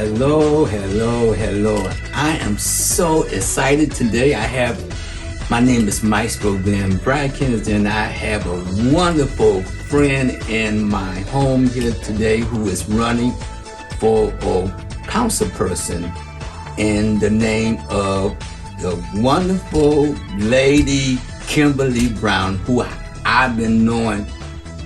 Hello, hello, hello. I am so excited today. My name is Maestro Brackens, and I have a wonderful friend in my home here today who is running for a council person in the name of the wonderful lady Kimberly Brown, who I've been knowing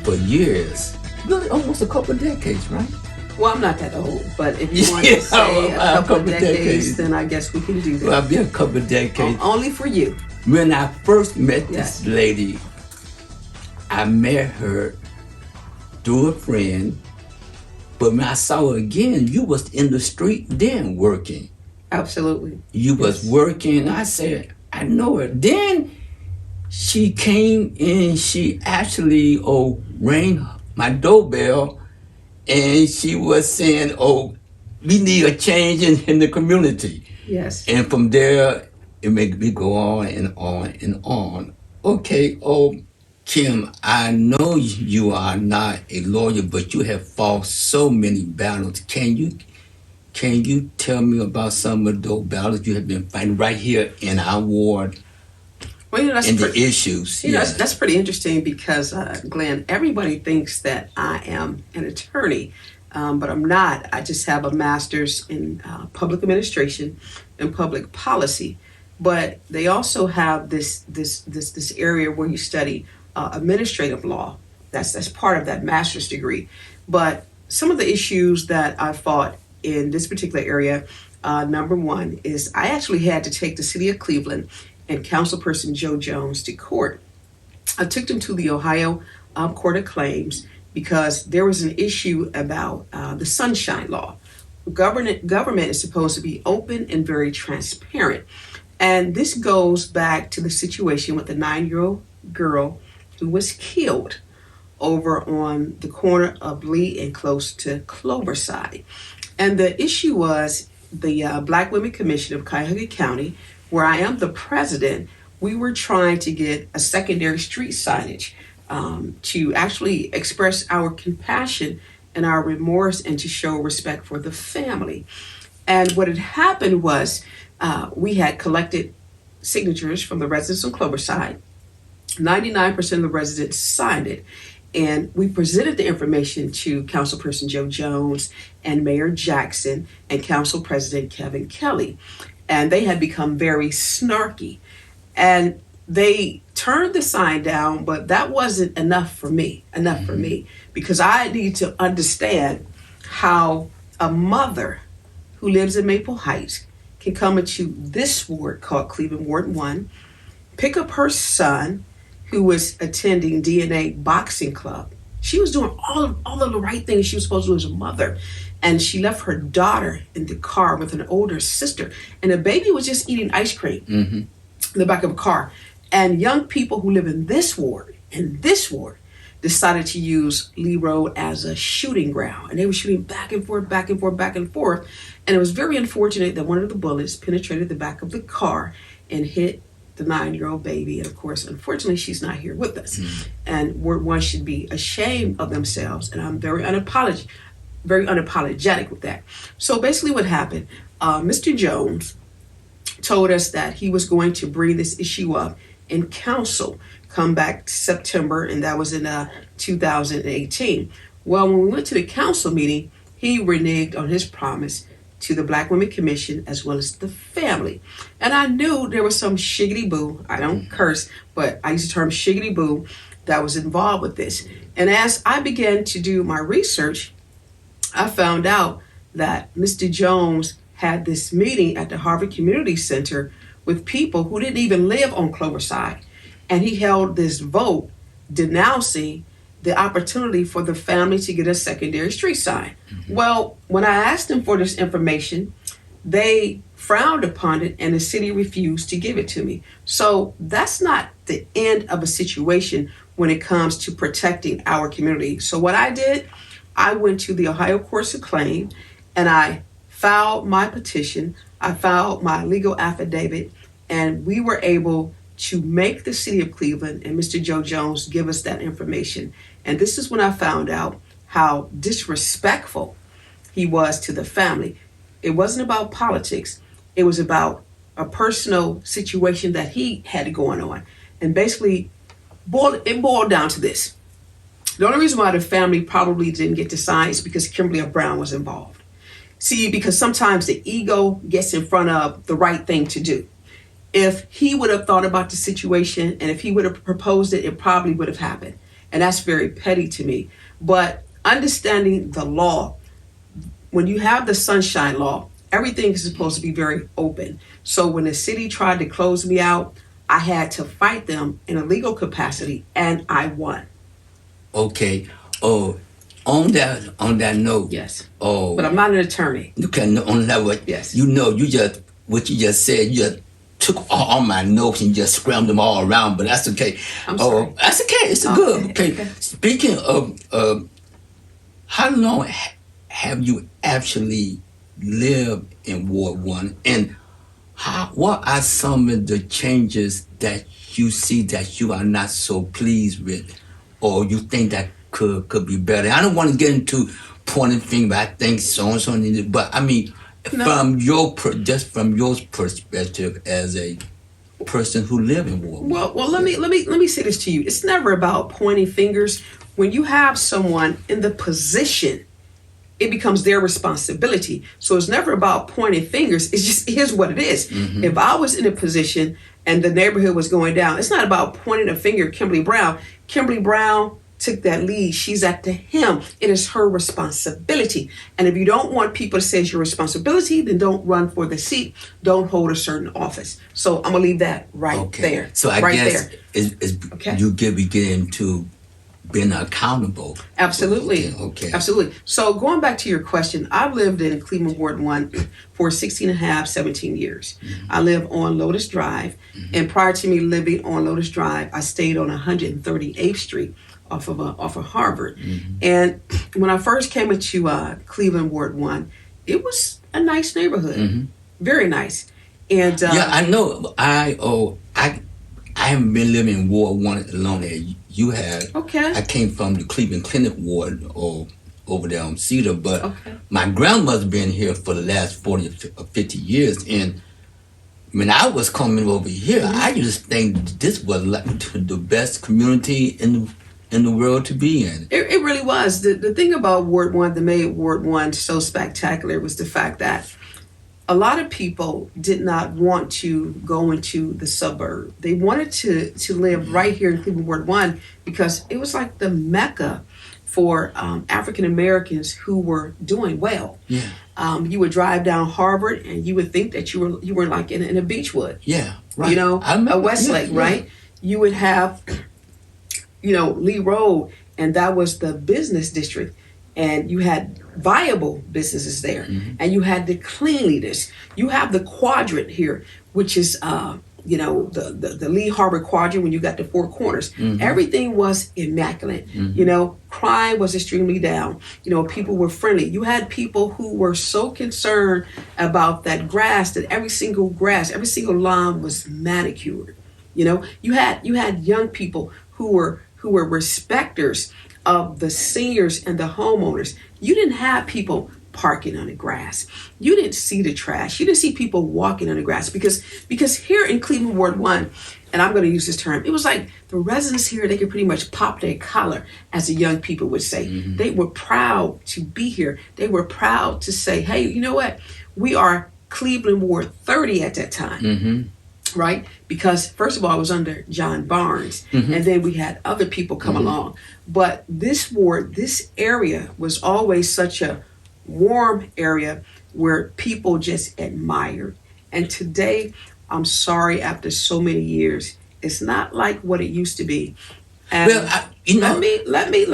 for years, really almost a couple of decades, right? Well, I'm not that old, but if you want to say a couple of decades, then I guess we can do that. Well, I've been a couple of decades. Only for you. When I first met this lady, I met her through a friend, but when I saw her again, you was in the street then working. Absolutely. You was working. I said, I know her. Then she came in, she actually rang my doorbell, and she was saying, we need a change in the community. Yes. And from there, it made me go on and on and on. Okay, Kim, I know you are not a lawyer, but you have fought so many battles. Can you tell me about some of those battles you have been fighting right here in our ward? Well, and the issues. That's pretty interesting because, Glenn, everybody thinks that I am an attorney, but I'm not. I just have a master's in public administration and public policy. But they also have this area where you study administrative law. That's part of that master's degree. But some of the issues that I fought in this particular area, number one is I actually had to take the city of Cleveland and Councilperson Joe Jones to court. I took them to the Ohio Court of Claims because there was an issue about the Sunshine Law. Government is supposed to be open and very transparent. And this goes back to the situation with the 9-year-old girl who was killed over on the corner of Lee and close to Cloverside. And the issue was the Black Women Commission of Cuyahoga County, where I am the president. We were trying to get a secondary street signage to actually express our compassion and our remorse and to show respect for the family. And what had happened was we had collected signatures from the residents on Cloverside. 99% of the residents signed it. And we presented the information to Councilperson Joe Jones and Mayor Jackson and Council President Kevin Kelly. And they had become very snarky. And they turned the sign down, but that wasn't enough for me, because I need to understand how a mother who lives in Maple Heights can come into this ward called Cleveland Ward 1, pick up her son who was attending DNA Boxing Club. She was doing all of the right things she was supposed to do as a mother. And she left her daughter in the car with an older sister. And the baby was just eating ice cream in the back of a car. And young people who live in this ward, decided to use Lee Road as a shooting ground. And they were shooting back and forth, back and forth, back and forth. And it was very unfortunate that one of the bullets penetrated the back of the car and hit the 9-year-old baby. And of course, unfortunately, she's not here with us. And Ward 1 should be ashamed of themselves. And I'm very unapologetic with that. So basically what happened, Mr. Jones told us that he was going to bring this issue up in council come back September, and that was in 2018. Well, when we went to the council meeting, he reneged on his promise to the Black Women Commission as well as the family. And I knew there was some shiggity boo, I don't curse, but I use the term shiggity boo, that was involved with this. And as I began to do my research, I found out that Mr. Jones had this meeting at the Harvard Community Center with people who didn't even live on Cloverside. And he held this vote denouncing the opportunity for the family to get a secondary street sign. Well, when I asked them for this information, they frowned upon it and the city refused to give it to me. So that's not the end of a situation when it comes to protecting our community. So what I did, I went to the Ohio Courts of Claim and I filed my petition, I filed my legal affidavit, and we were able to make the city of Cleveland and Mr. Joe Jones give us that information. And this is when I found out how disrespectful he was to the family. It wasn't about politics. It was about a personal situation that he had going on. And basically, it boiled down to this. The only reason why the family probably didn't get to sign is because Kimberly Brown was involved. See, because sometimes the ego gets in front of the right thing to do. If he would have thought about the situation and if he would have proposed it, it probably would have happened. And that's very petty to me. But understanding the law, when you have the Sunshine Law, everything is supposed to be very open. So when the city tried to close me out, I had to fight them in a legal capacity, and I won. Okay. Oh, on that note. Yes. Oh. But I'm not an attorney. Okay. On that what? Yes. What you just said. You just took all my notes and just scrambled them all around. But that's okay. I'm sorry. That's okay. It's good. Okay. Speaking of, how long have you actually lived in Ward 1, and what are some of the changes that you see that you are not so pleased with, or you think that could be better? I don't want to get into pointing fingers, but I think so and so needed. But I mean, from your perspective as a person who lives in Ward 1. Well, let me say this to you. It's never about pointing fingers. When you have someone in the position, it becomes their responsibility. So it's never about pointing fingers. It's just, here's what it is. Mm-hmm. If I was in a position and the neighborhood was going down, it's not about pointing a finger at Kimberly Brown. Kimberly Brown took that lead. She's up to him. It is her responsibility. And if you don't want people to say it's your responsibility, then don't run for the seat. Don't hold a certain office. So I'm going to leave that there. So I guess you get into being accountable. Absolutely. Okay. Absolutely. So going back to your question, I've lived in Cleveland Ward 1 for 16 and a half, 17 years. Mm-hmm. I live on Lotus Drive. Mm-hmm. And prior to me living on Lotus Drive, I stayed on 138th Street off of Harvard. Mm-hmm. And when I first came into Cleveland Ward 1, it was a nice neighborhood. Mm-hmm. Very nice. And I know. I haven't been living in Ward 1 alone as you have. Okay. I came from the Cleveland Clinic Ward over there on Cedar, but my grandmother's been here for the last 40 or 50 years. And when I was coming over here, mm-hmm. I used to think this was like the best community in the world to be in. It really was. The thing about Ward 1 that made Ward 1 so spectacular was the fact that a lot of people did not want to go into the suburb. They wanted to live right here in Cleveland Ward 1 because it was like the mecca for African Americans who were doing well. Yeah. You would drive down Harvard and you would think that you were like in a Beechwood. Yeah, right. You know, a Westlake, right? You would have, Lee Road, and that was the business district. And you had viable businesses there, mm-hmm. and you had the cleanliness. You have the quadrant here, which is, the Lee Harbor quadrant when you got the four corners. Mm-hmm. Everything was immaculate. Mm-hmm. Crime was extremely down. People were friendly. You had people who were so concerned about that grass that every single lawn was manicured. You had young people who were respecters of the seniors and the homeowners. You didn't have people parking on the grass. You didn't see the trash. You didn't see people walking on the grass because here in Cleveland Ward 1, and I'm going to use this term, it was like the residents here, they could pretty much pop their collar, as the young people would say. Mm-hmm. They were proud to be here. They were proud to say, hey, you know what? We are Cleveland Ward 30 at that time. Mm-hmm. Right? Because first of all, I was under John Barnes, mm-hmm. and then we had other people come mm-hmm. along. But this ward, this area was always such a warm area where people just admired. And today, I'm sorry, after so many years, it's not like what it used to be. And let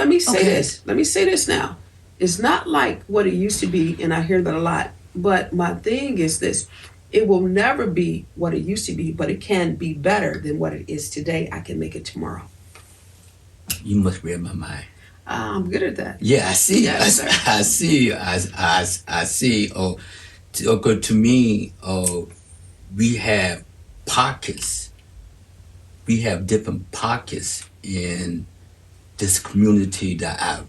me say this. Let me say this now. It's not like what it used to be, and I hear that a lot. But my thing is this. It will never be what it used to be, but it can be better than what it is today. I can make it tomorrow. You must read my mind. I'm good at that. Yeah, I see. Yes, I see. I see. To me, we have pockets. We have different pockets in this community that are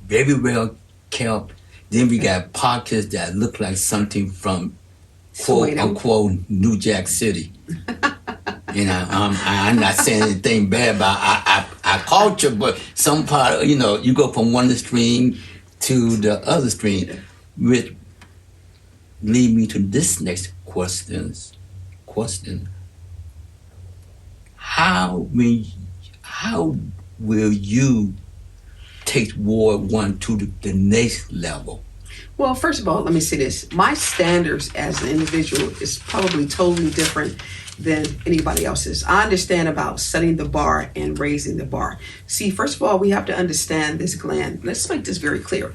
very well kept, Then we got pockets that look like something from quote unquote New Jack City. I'm not saying anything bad about our culture, but some part, you go from one extreme to the other extreme, which lead me to this next question. How will you take Ward 1 to the next level? Well, first of all, let me say this. My standards as an individual is probably totally different than anybody else's. I understand about setting the bar and raising the bar. See, first of all, we have to understand this, Glenn. Let's make this very clear.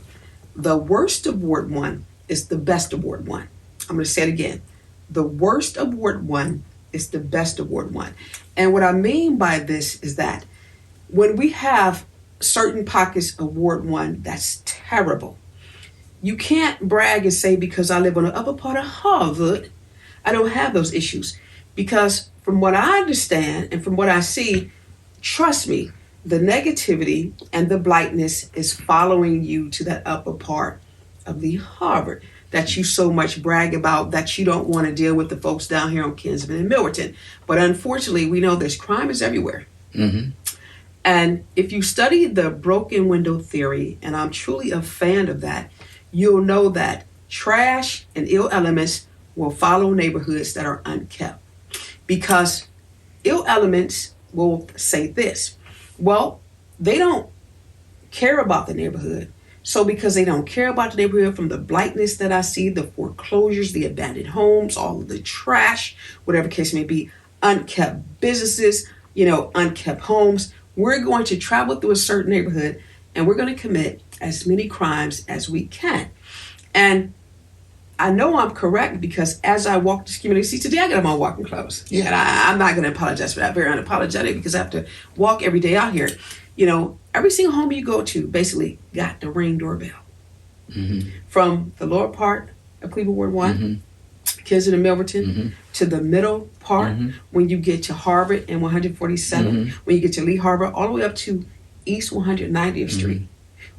The worst of Ward 1 is the best of Ward 1. I'm going to say it again. The worst of Ward 1 is the best of Ward 1. And what I mean by this is that when we have certain pockets of Ward 1, that's terrible. You can't brag and say, because I live on the upper part of Harvard, I don't have those issues. Because from what I understand and from what I see, trust me, the negativity and the blightness is following you to that upper part of the Harvard that you so much brag about, that you don't want to deal with the folks down here on Kinsman and Milverton. But unfortunately, we know there's crime is everywhere. Mm-hmm. And if you study the broken window theory, and I'm truly a fan of that, you'll know that trash and ill elements will follow neighborhoods that are unkept. Because ill elements will say this, well, they don't care about the neighborhood. So because they don't care about the neighborhood, from the blightness that I see, the foreclosures, the abandoned homes, all of the trash, whatever case may be, unkept businesses, unkept homes, we're going to travel through a certain neighborhood and we're going to commit as many crimes as we can. And I know I'm correct because as I walk this community, see, today I got on my walking clothes. Yeah. And I'm not going to apologize for that. Very unapologetic, because I have to walk every day out here. Every single home you go to basically got the Ring doorbell. Mm-hmm. From the lower part of Cleveland Ward 1, Mm-hmm. Kinston and Milverton, Mm-hmm. to the middle part, Mm-hmm. when you get to Harvard and 147, Mm-hmm. when you get to Lee Harbor, all the way up to East 190th Street.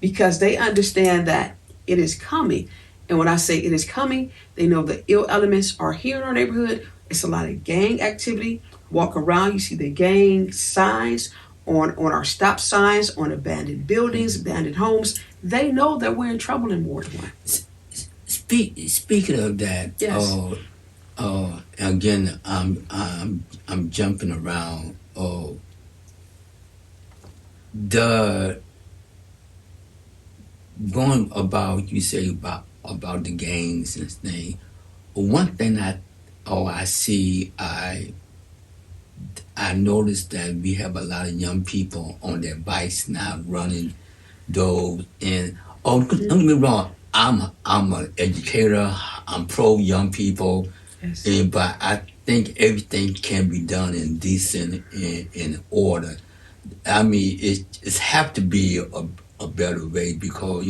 Because they understand that it is coming. And when I say it is coming, they know the ill elements are here in our neighborhood. It's a lot of gang activity. Walk around, you see the gang signs on our stop signs, on abandoned buildings, abandoned homes. They know that we're in trouble in Ward 1. Speaking of that, yes. Again, I'm jumping around. The going about, you say about the gangs and thing. One thing I see, I noticed that we have a lot of young people on their bikes now running those. And don't get me wrong, I'm an educator. I'm pro young people, Yes. but I think everything can be done in decent in order. I mean, it's have to be a better way because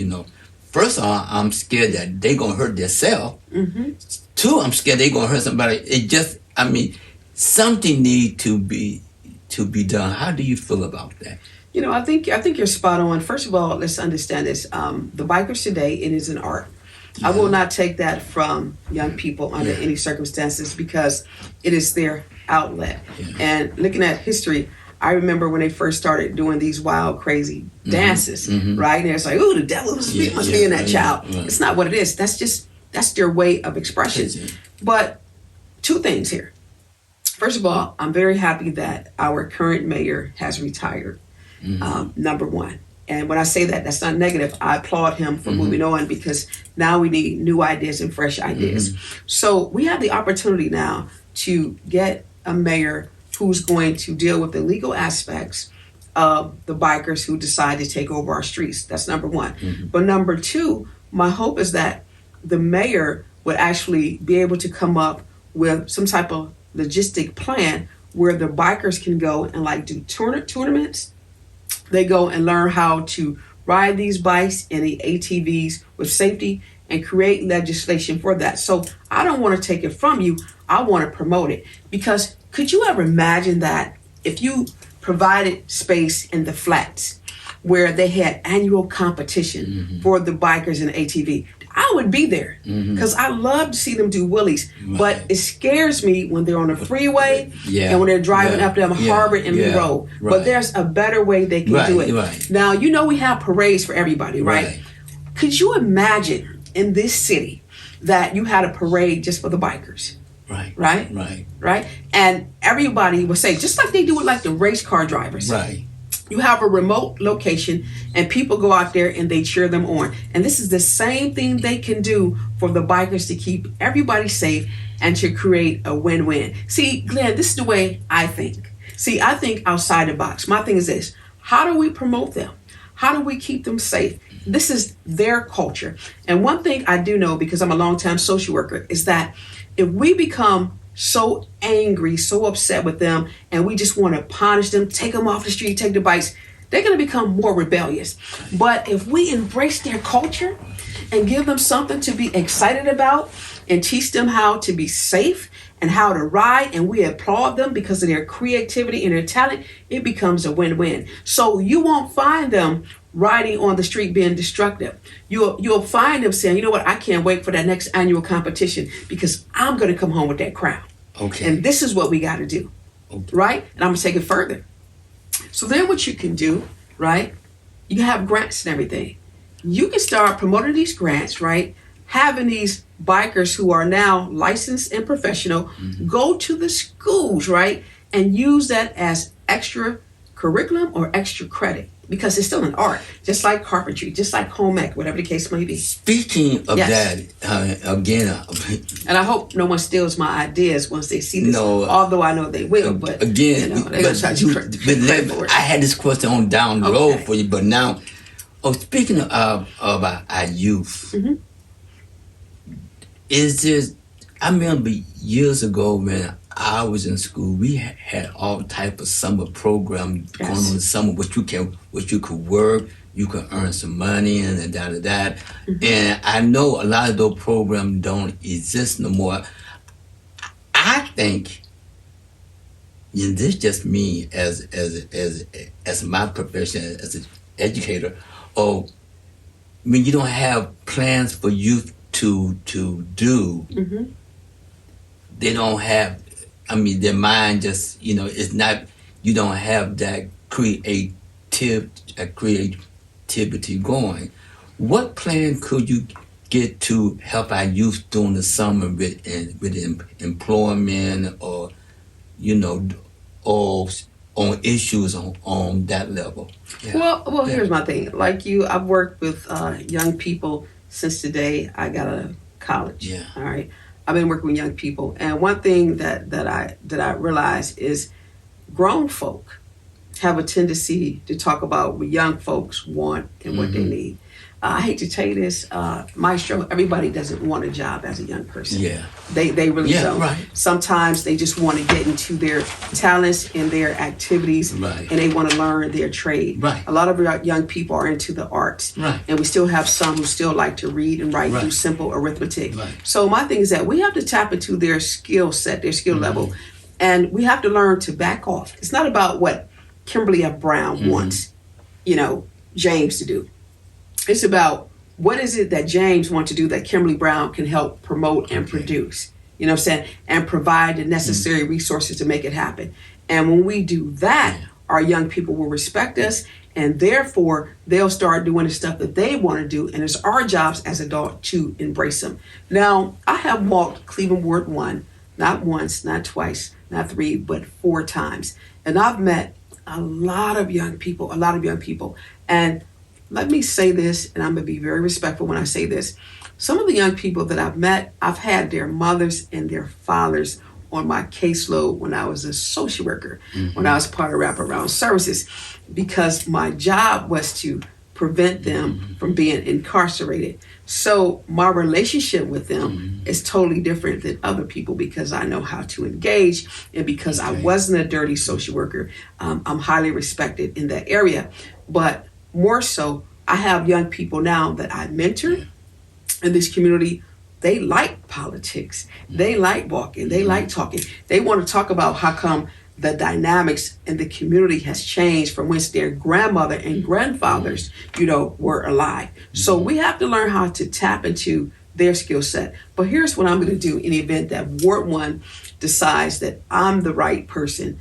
first of all, I'm scared that they gonna hurt themselves. Mm-hmm. Two, I'm scared they gonna hurt somebody. Something need to be done. How do you feel about that? I think you're spot on. First of all, let's understand this. The bikers today, it is an art. I will not take that from young people under any circumstances because it is their outlet. Yeah. And looking at history, I remember when they first started doing these wild, crazy dances, right? And it's like, ooh, the devil must be in that child. Right. It's not what it is. That's their way of expression. But two things here. First of all, I'm very happy that our current mayor has retired, number one. And when I say that, that's not negative. I applaud him for moving on because now we need new ideas and fresh ideas. So we have the opportunity now to get a mayor who's going to deal with the legal aspects of the bikers who decide to take over our streets. That's number one. But number two, my hope is that the mayor would actually be able to come up with some type of logistic plan where the bikers can go and do tournaments. They go and learn how to ride these bikes and the ATVs with safety and create legislation for that. So I don't want to take it from you. I want to promote it because could you ever imagine that if you provided space in the flats where they had annual competition for the bikers and ATV? I would be there because I love to see them do wheelies. But it scares me when they're on the freeway and when they're driving up down Harvard and Lee Road. But there's a better way they can do it. Now, you know we have parades for everybody, right? Could you imagine in this city that you had a parade just for the bikers? Right? And everybody would say, just like they do with like the race car drivers. You have a remote location and people go out there and they cheer them on. And this is the same thing they can do for the bikers to keep everybody safe and to create a win-win. See, Glenn, this is the way I think. See, I think outside the box. My thing is this: how do we promote them? How do we keep them safe? This is their culture. And one thing I do know, because I'm a longtime social worker, is that if we become so angry, so upset with them, and we just want to punish them, take them off the street, take the bikes, they're going to become more rebellious. But if we embrace their culture and give them something to be excited about and teach them how to be safe and how to ride, and we applaud them because of their creativity and their talent, it becomes a win-win. So you won't find them riding on the street being destructive. You'll find them saying, you know what, I can't wait for that next annual competition because I'm going to come home with that crown. And this is what we got to do, right? And I'm going to take it further. So then what you can do, right, you can have grants and everything. You can start promoting these grants, right, having these bikers who are now licensed and professional go to the schools, right, and use that as extra curriculum or extra credit. Because it's still an art, just like carpentry, just like home ec, whatever the case may be. Speaking of that, again... and I hope no one steals my ideas once they see this, although I know they will, but again, they're going to charge you credit for it. I had this question on down the road for you, but now, speaking of our youth, is this... I remember years ago when I was in school, we had all type of summer programs going on in the summer, which you could work, you could earn some money and that. And I know a lot of those programs don't exist no more. I think, and this just me as my profession as an educator, when you don't have plans for youth to do, they don't have. Their mind just, it's not, you don't have that creativity going. What plan could you get to help our youth during the summer with employment or, or on issues on that level? Well, here's my thing. Like you, I've worked with young people since the day I got out of college. All right. I've been working with young people, and one thing that I realize is grown folk have a tendency to talk about what young folks want and what they need. I hate to tell you this, Maestro, everybody doesn't want a job as a young person. They really don't. Sometimes they just want to get into their talents and their activities, and they want to learn their trade. A lot of our young people are into the arts, and we still have some who still like to read and write, do simple arithmetic. So my thing is that we have to tap into their skill set, their skill level, and we have to learn to back off. It's not about what Kimberly F. Brown wants, James to do. It's about what is it that James wants to do that Kimberly Brown can help promote and produce, you know what I'm saying, and provide the necessary resources to make it happen. And when we do that, our young people will respect us, and therefore they'll start doing the stuff that they want to do, and it's our jobs as adults to embrace them. Now, I have walked Cleveland Ward 1, not once, not twice, not 3, but 4 times. And I've met a lot of young people, and let me say this, and I'm going to be very respectful when I say this. Some of the young people that I've met, I've had their mothers and their fathers on my caseload when I was a social worker, when I was part of wraparound services, because my job was to prevent them from being incarcerated. So my relationship with them is totally different than other people because I know how to engage, and because I wasn't a dirty social worker, I'm highly respected in that area. But more so, I have young people now that I mentor in this community. They like politics. They like walking. They like talking. They want to talk about how come the dynamics in the community has changed from when their grandmother and grandfathers, were alive. So we have to learn how to tap into their skill set. But here's what I'm going to do in the event that Ward 1 decides that I'm the right person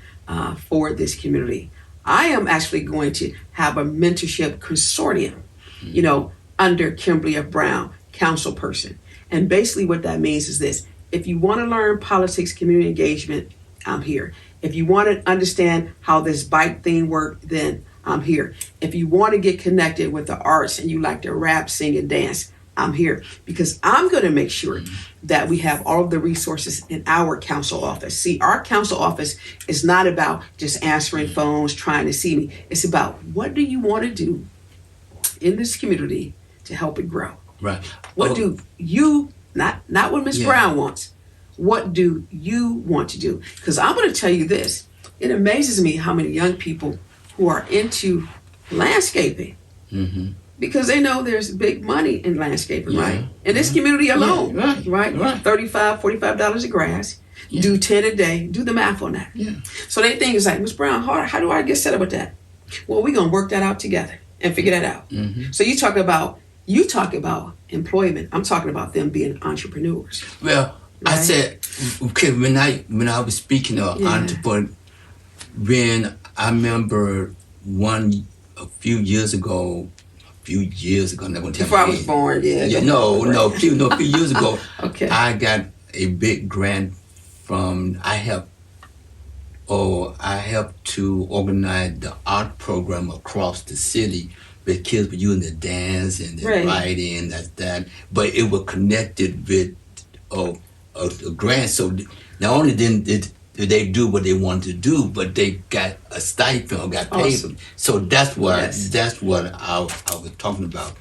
for this community. I am actually going to have a mentorship consortium, under Kimberly F. Brown, council person. And basically what that means is this: if you want to learn politics, community engagement, I'm here. If you want to understand how this bike thing works, then I'm here. If you want to get connected with the arts and you like to rap, sing, and dance, I'm here, because I'm going to make sure that we have all of the resources in our council office. See, our council office is not about just answering phones, trying to see me. It's about, what do you want to do in this community to help it grow? Right. What do you, not what Ms. Brown wants, what do you want to do? Because I'm going to tell you this, it amazes me how many young people who are into landscaping, because they know there's big money in landscaping, right? In this community alone, right? $35, $45 a grass, do 10 a day, do the math on that. So they think it's like, Ms. Brown, how do I get set up with that? Well, we're going to work that out together and figure that out. So you talk about employment. I'm talking about them being entrepreneurs. Well, right? I said, okay, when I was speaking of entrepreneur, when I remember a few years ago, I'm not going to tell before I was born, a few years ago, okay. I got a big grant from, I helped to organize the art program across the city with kids were using the dance and the writing, that, but it was connected with a grant. So not only did they do what they wanted to do, but they got a stipend or got paid. Awesome. So that's what I was talking about.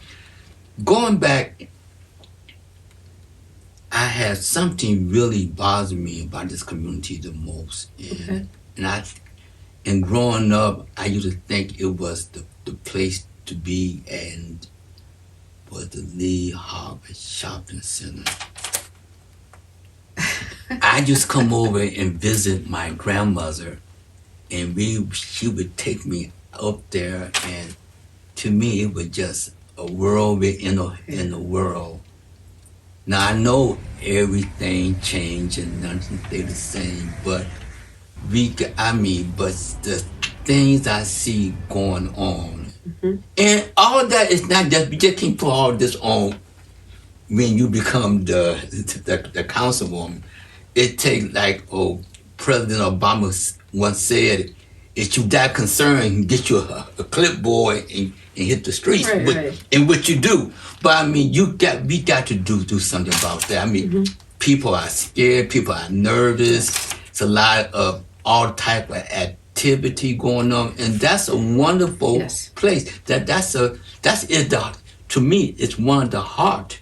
Going back, I had something really bother me about this community the most. And growing up, I used to think it was the place to be, and was the Lee Harbor Shopping Center. I just come over and visit my grandmother, and she would take me up there, and to me it was just a world within the world. Now I know everything changed and nothing stayed the same, but the things I see going on, and all that is not just, we just can't put all this on when you become the councilwoman. It takes, like President Obama once said, if you that concerned, get you a clipboard and hit the streets, and what you do. But I mean, we got to do something about that. I mean, people are scared, people are nervous. It's a lot of all type of activity going on, and that's a wonderful place. To me, it's one of the heart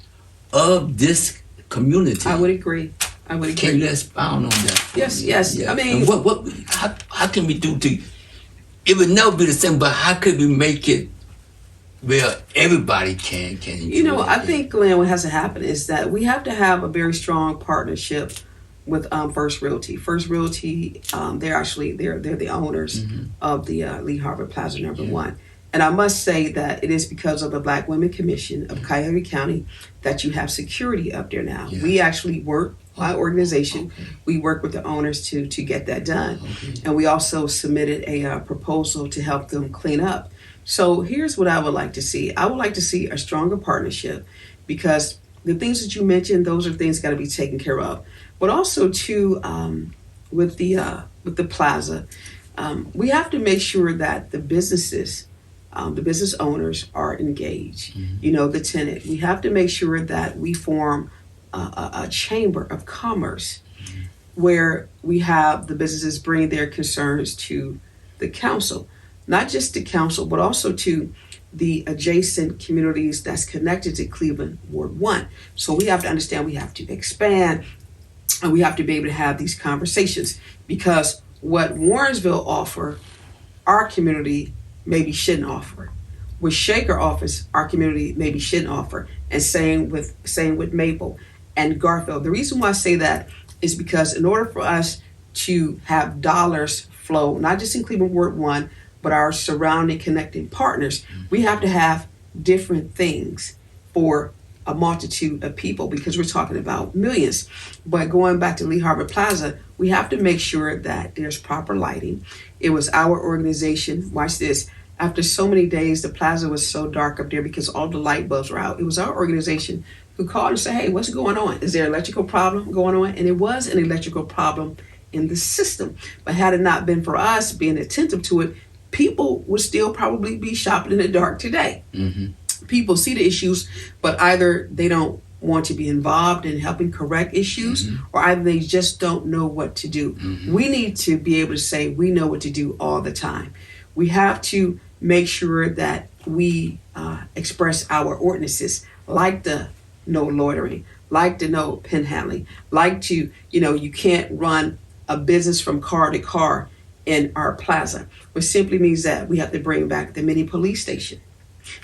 of this community. I would agree. Can you expound on that? Yes. Yeah. I mean, how can we do to? It would never be the same, but how could we make it where everybody can enjoy I think, Glenn, what has to happen is that we have to have a very strong partnership with First Realty. First Realty, they're the owners of the Lee Harbor Plaza number 1. And I must say that it is because of the Black Women Commission of Cuyahoga County that you have security up there now. We actually work, my organization, we work with the owners to get that done. And we also submitted a proposal to help them clean up. So here's what I would like to see. I would like to see a stronger partnership, because the things that you mentioned, those are things got to be taken care of. But also too, with the plaza, we have to make sure that the business owners are engaged. The tenant. We have to make sure that we form a chamber of commerce where we have the businesses bring their concerns to the council, not just the council, but also to the adjacent communities that's connected to Cleveland Ward 1. So we have to understand we have to expand, and we have to be able to have these conversations, because what Warrensville offer, our community maybe shouldn't offer. What Shaker offers, our community maybe shouldn't offer. And same with Maple and Garfield. The reason why I say that is because in order for us to have dollars flow, not just in Cleveland Ward 1, but our surrounding connecting partners. We have to have different things for a multitude of people because we're talking about millions. But going back to Lee Harvard Plaza, we have to make sure that there's proper lighting. It was our organization, watch this, after so many days, the plaza was so dark up there because all the light bulbs were out. It was our organization who called and said, hey, what's going on? Is there an electrical problem going on? And it was an electrical problem in the system. But had it not been for us being attentive to it, people would still probably be shopping in the dark today. Mm-hmm. People see the issues, but either they don't want to be involved in helping correct issues, mm-hmm. or either they just don't know what to do. Mm-hmm. We need to be able to say we know what to do all the time. We have to make sure that we express our ordinances, like the no loitering, like the no pinhandling, like to, you can't run a business from car to car in our plaza, which simply means that we have to bring back the mini police station.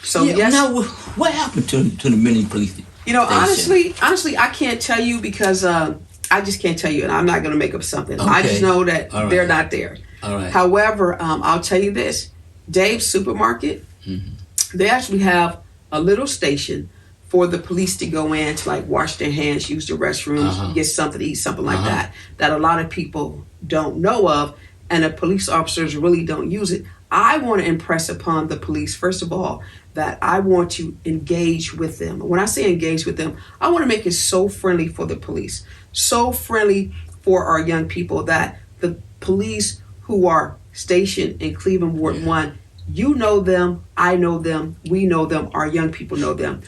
So yes. Now, what happened to the mini police station? Honestly, I can't tell you because I just can't tell you, and I'm not going to make up something. Okay. I just know that they're not there. All right. However, I'll tell you this, Dave's Supermarket, mm-hmm. they actually have a little station for the police to go in to like wash their hands, use the restrooms, uh-huh. get something to eat, something like uh-huh. that a lot of people don't know of, and the police officers really don't use it. I want to impress upon the police, first of all, that I want to engage with them. When I say engage with them, I want to make it so friendly for the police, so friendly for our young people that the police who are stationed in Cleveland Ward 1, you know them, I know them, we know them, our young people know them.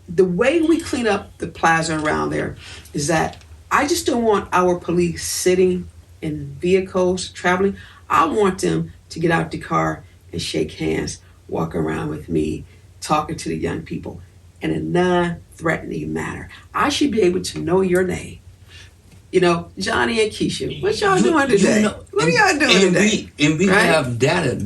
The way we clean up the plaza around there is that I just don't want our police sitting in vehicles, traveling. I want them to get out the car and shake hands, walk around with me, talking to the young people in a non-threatening manner. I should be able to know your name. Johnny and Keisha, what y'all doing today? What are y'all doing today? We right? have data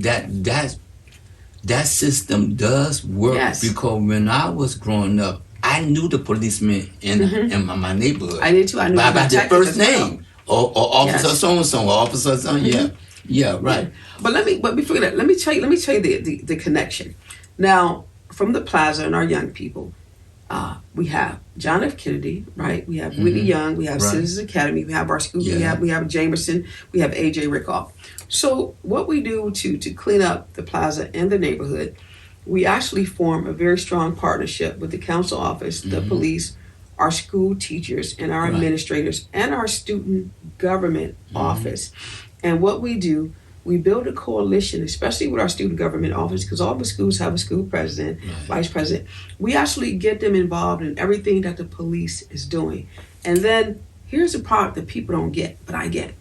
that system does work, yes. Because when I was growing up, I knew the policemen in my neighborhood. I did too. I knew by their first name, or officer yes. so and so, or officer so. Mm-hmm. Yeah, right. But before that, let me tell you the connection. Now, from the plaza and our young people, we have John F. Kennedy, right? We have mm-hmm. Whitney Young, we have right. Citizens Academy, we have our school, yeah. we have Jamerson, we have A.J. Rickoff. So what we do to clean up the plaza and the neighborhood, we actually form a very strong partnership with the council office, mm-hmm. the police, our school teachers, and our right. administrators, and our student government mm-hmm. office. And what we do, we build a coalition, especially with our student government office, because all the schools have a school president, right. vice president. We actually get them involved in everything that the police is doing. And then here's a part that people don't get, but I get it.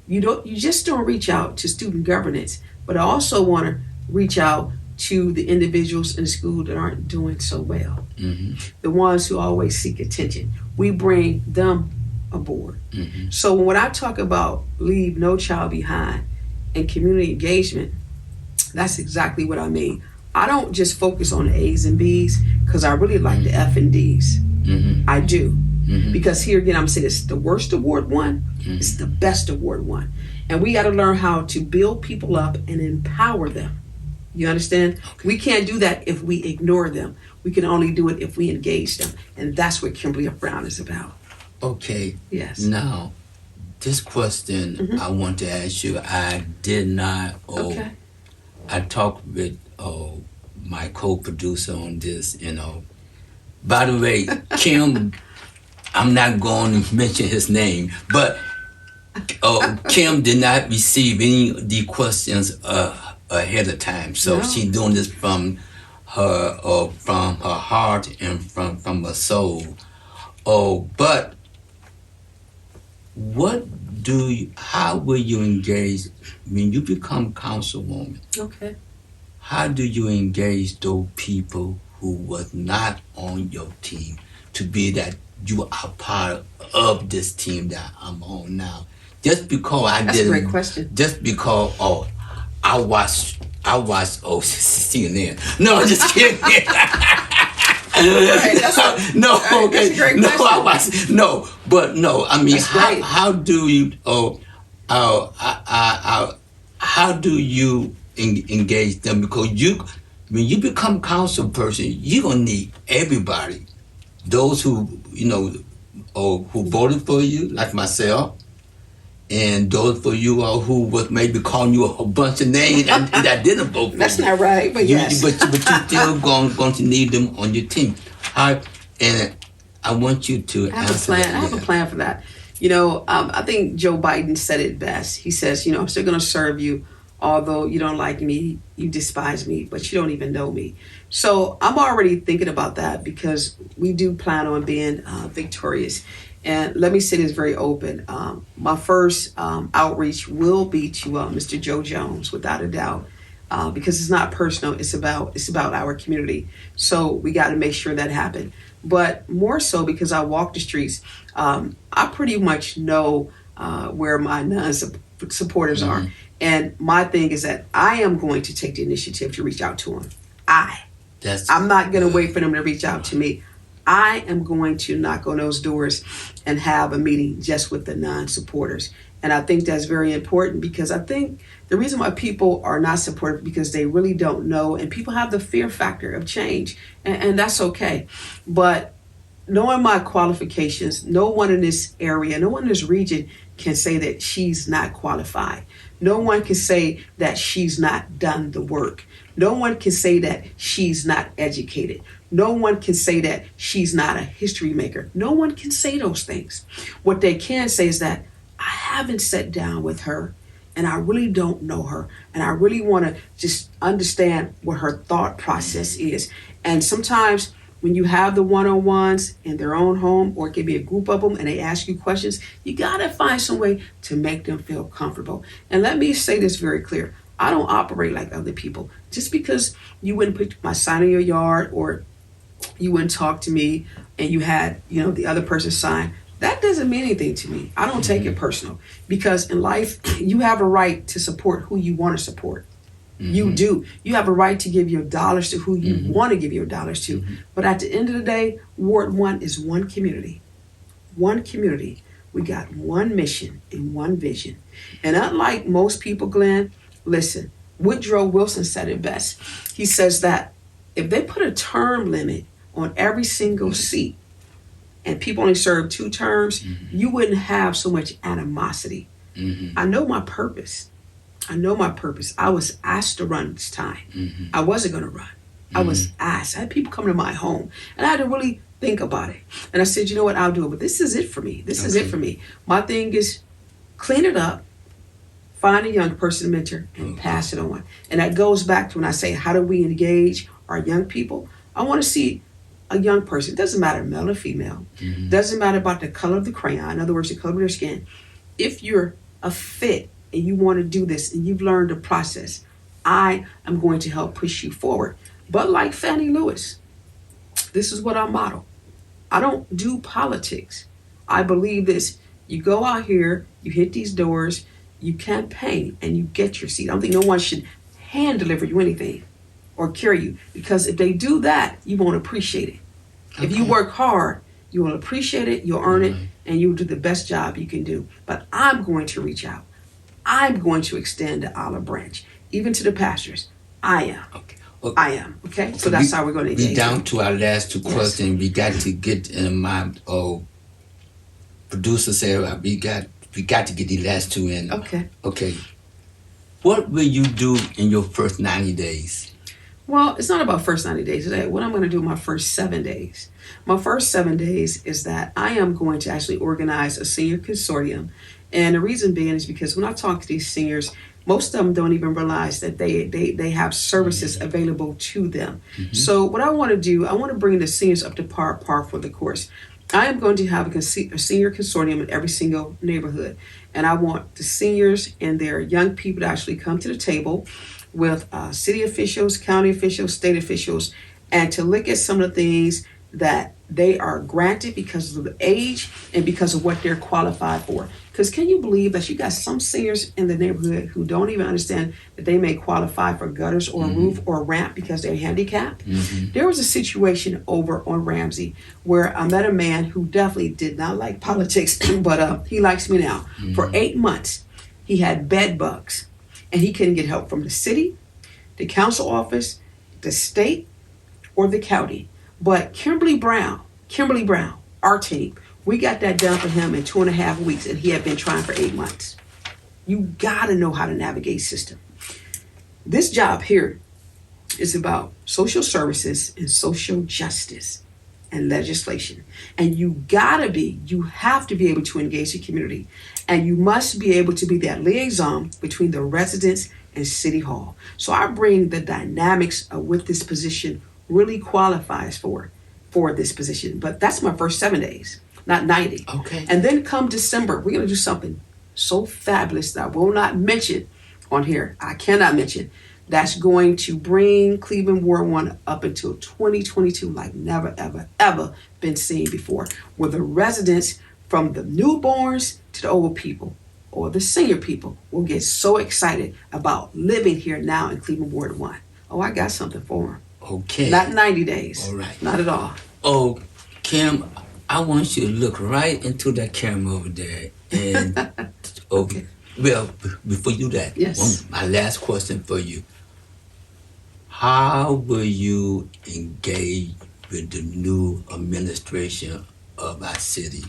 You just don't reach out to student governance, but I also want to reach out to the individuals in the school that aren't doing so well. Mm-hmm. The ones who always seek attention. We bring them aboard. Mm-hmm. So when I talk about leave no child behind and community engagement, that's exactly what I mean. I don't just focus on the A's and B's because I really like the F and D's. Mm-hmm. I do. Mm-hmm. Because here again, I'm saying it's the worst award one, mm-hmm. it's the best award one. And we got to learn how to build people up and empower them. You understand? Okay. We can't do that if we ignore them. We can only do it if we engage them. And that's what Kimberly F. Brown is about. Okay. Yes. Now, this question mm-hmm. I want to ask you, I did not, okay. I talked with my co-producer on this, By the way, Kim, I'm not going to mention his name, but Kim did not receive any of the questions ahead of time. So she's doing this from her heart and from her soul. But how will you engage when you become councilwoman? Okay. How do you engage those people who was not on your team to be that you are part of this team that I'm on now? Just because That's a great question. Just because I watched CNN. No, just kidding. Right, that's a great question. But no. I mean, how do you? how do you engage them? Because when you become council person, you're gonna need everybody. Those who or who voted for you, like myself, and those for you all who was maybe calling you a bunch of names that didn't vote for you. That's not right, but yes. But you still going to need them on your team. And I want you to answer that. I have a plan for that. I think Joe Biden said it best. He says, I'm still going to serve you, although you don't like me, you despise me, but you don't even know me. So I'm already thinking about that because we do plan on being victorious. And let me say this very open. My first outreach will be to Mr. Joe Jones, without a doubt, because it's not personal. It's about our community. So we got to make sure that happens. But more so because I walk the streets, I pretty much know where my non-supporters are. And my thing is that I am going to take the initiative to reach out to them. I'm not going to wait for them to reach out to me. I am going to knock on those doors and have a meeting just with the non-supporters. And I think that's very important because I think the reason why people are not supportive because they really don't know, and people have the fear factor of change, and that's okay. But knowing my qualifications, no one in this area, no one in this region can say that she's not qualified. No one can say that she's not done the work. No one can say that she's not educated. No one can say that she's not a history maker. No one can say those things. What they can say is that I haven't sat down with her and I really don't know her. And I really want to just understand what her thought process is. And sometimes when you have the one-on-ones in their own home, or it can be a group of them and they ask you questions, you got to find some way to make them feel comfortable. And let me say this very clear. I don't operate like other people. Just because you wouldn't put my sign in your yard or you wouldn't talk to me and you had, the other person's sign, that doesn't mean anything to me. I don't take it personal because in life, you have a right to support who you want to support. You do. You have a right to give your dollars to who you want to give your dollars to. But at the end of the day, Ward 1 is one community. One community. We got one mission and one vision. And unlike most people, Glenn, listen, Woodrow Wilson said it best. He says that if they put a term limit on every single seat and people only serve 2 terms, you wouldn't have so much animosity. I know my purpose. I was asked to run this time. I wasn't going to run. I was asked. I had people come to my home and I had to really think about it. And I said, you know what, I'll do it. But this is it for me. This is it for me. My thing is clean it up, find a young person to mentor and pass it on. And that goes back to when I say, how do we engage our young people? I want to see a young person. It doesn't matter male or female. Doesn't matter about the color of the crayon. In other words, the color of their skin. If you're a fit and you want to do this and you've learned the process, I am going to help push you forward. But like Fannie Lewis, this is what I model. I don't do politics. I believe this. You go out here, you hit these doors, you campaign, and you get your seat. I don't think no one should hand deliver you anything or carry you, because if they do that, you won't appreciate it. If you work hard, you will appreciate it, you'll earn it, and you'll do the best job you can do. But I'm going to reach out. I'm going to extend the olive branch, even to the pastors. I am. I am. Okay? So that's how we're going to engage. We're down to our last 2 questions. We got to get in my producer said we got to get the last 2 in. Okay. What will you do in your first 90 days? Well, it's not about first 90 days. It's what I'm going to do in my first 7 days. My first 7 days is that I am going to actually organize a senior consortium. And the reason being is because when I talk to these seniors, most of them don't even realize that they have services available to them. So what I want to do, I want to bring the seniors up to par for the course. I am going to have a senior consortium in every single neighborhood. And I want the seniors and their young people to actually come to the table with city officials, county officials, state officials, and to look at some of the things that they are granted because of the age and because of what they're qualified for. Because can you believe that you got some seniors in the neighborhood who don't even understand that they may qualify for gutters or a roof or a ramp because they're handicapped? There was a situation over on Ramsey where I met a man who definitely did not like politics, but he likes me now. For 8 months, he had bed bugs. and he couldn't get help from the city, the council office, the state, or the county. But Kimberly Brown, our team, we got that done for him in 2.5 weeks, and he had been trying for 8 months. You gotta know how to navigate system. This job here is about social services and social justice and legislation. And you have to be able to engage the community. And you must be able to be that liaison between the residents and City Hall. So I bring the dynamics of what this position really qualifies for this position. But that's my first 7 days, not 90. Okay. And then come December, we're gonna do something so fabulous that I will not mention on here. I cannot mention. That's going to bring Cleveland Ward 1 up until 2022 like never, ever, ever been seen before, where the residents from the newborns to the old people or the senior people will get so excited about living here now in Cleveland Ward 1. Oh, I got something for them. Okay. Not 90 days. All right. Not at all. Oh, Kim, I want you to look right into that camera over there. And okay. Well, before you do that, Yes. my last question for you. How will you engage with the new administration of our city?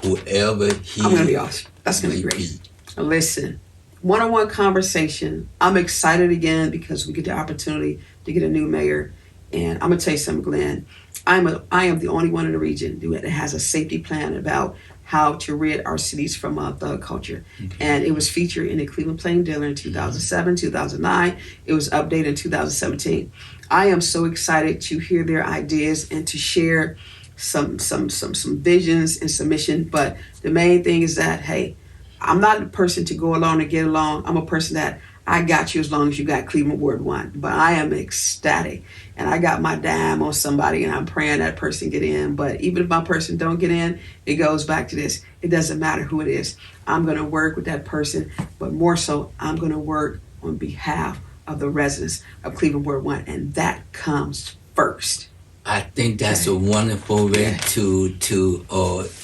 Whoever he I'm going to be awesome. That's going to be may great. Listen, one-on-one conversation. I'm excited again because we get the opportunity to get a new mayor. And I'm going to tell you something, Glenn. I am the only one in the region that has a safety plan about how to rid our cities from thug culture. Okay. And it was featured in the Cleveland Plain Dealer in 2007, 2009. It was updated in 2017. I am so excited to hear their ideas and to share some visions and submission. But the main thing is that, hey, I'm not a person to go along and get along. I'm a person that I got you as long as you got Cleveland Ward 1. But I am ecstatic. And I got my dime on somebody and I'm praying that person get in. But even if my person don't get in, it goes back to this. It doesn't matter who it is. I'm going to work with that person. But more so, I'm going to work on behalf of the residents of Cleveland Ward 1. And that comes first. I think that's a wonderful way to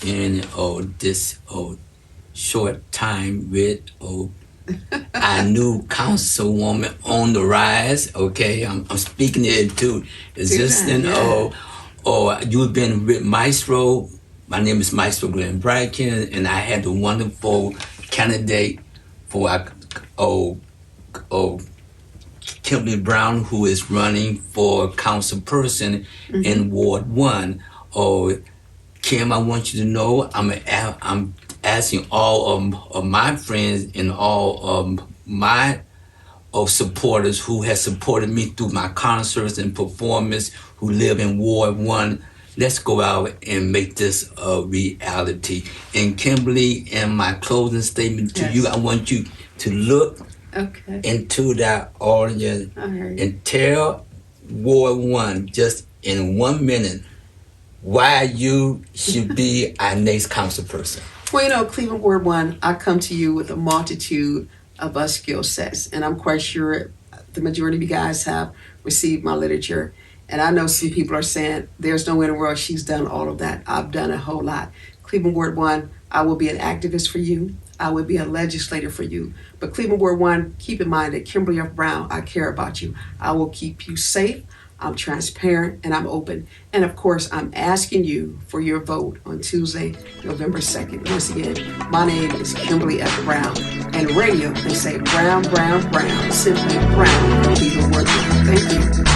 end this short time with our new councilwoman on the rise. Okay, I'm speaking it into existence. You've been with Maestro. My name is Maestro Glenn Brackens, and I had the wonderful candidate for Kimberly Brown, who is running for council person in Ward 1. Kim, I want you to know I'm asking all of my friends and all of my supporters who have supported me through my concerts and performance, who live in Ward 1, let's go out and make this a reality. And Kimberly, in my closing statement to you, I want you to look into that audience and tell Ward 1 just in 1 minute why you should be our next council person. Well, Cleveland Ward 1, I come to you with a multitude of skill sets, and I'm quite sure the majority of you guys have received my literature. And I know some people are saying, there's no way in the world she's done all of that. I've done a whole lot. Cleveland Ward 1, I will be an activist for you. I will be a legislator for you. But Cleveland Ward 1, keep in mind that Kimberly F. Brown, I care about you. I will keep you safe. I'm transparent and I'm open. And of course, I'm asking you for your vote on Tuesday, November 2nd. Once again, my name is Kimberly F. Brown. And radio, they say Brown, Brown, Brown. Simply Brown. Cleveland Ward 1. Thank you.